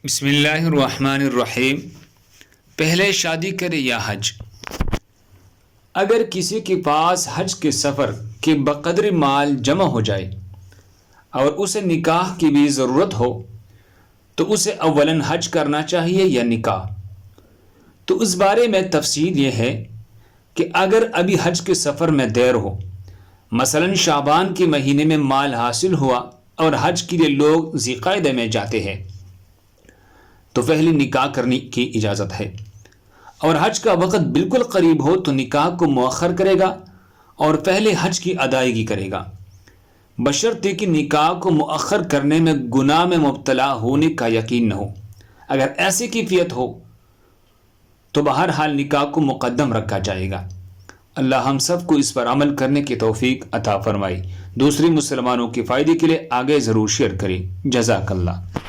بسم اللہ الرحمن الرحیم۔ پہلے شادی کرے یا حج؟ اگر کسی کے پاس حج کے سفر کے بقدر مال جمع ہو جائے اور اسے نکاح کی بھی ضرورت ہو تو اسے اولاً حج کرنا چاہیے یا نکاح؟ تو اس بارے میں تفصیل یہ ہے کہ اگر ابھی حج کے سفر میں دیر ہو، مثلاً شعبان کے مہینے میں مال حاصل ہوا اور حج کے لیے لوگ ذی القعدہ میں جاتے ہیں تو پہلے نکاح کرنے کی اجازت ہے، اور حج کا وقت بالکل قریب ہو تو نکاح کو مؤخر کرے گا اور پہلے حج کی ادائیگی کرے گا، بشرطے کہ نکاح کو مؤخر کرنے میں گناہ میں مبتلا ہونے کا یقین نہ ہو۔ اگر ایسی کیفیت ہو تو بہرحال نکاح کو مقدم رکھا جائے گا۔ اللہ ہم سب کو اس پر عمل کرنے کی توفیق عطا فرمائے۔ دوسرے مسلمانوں کے فائدے کے لیے آگے ضرور شیئر کریں۔ جزاک اللہ۔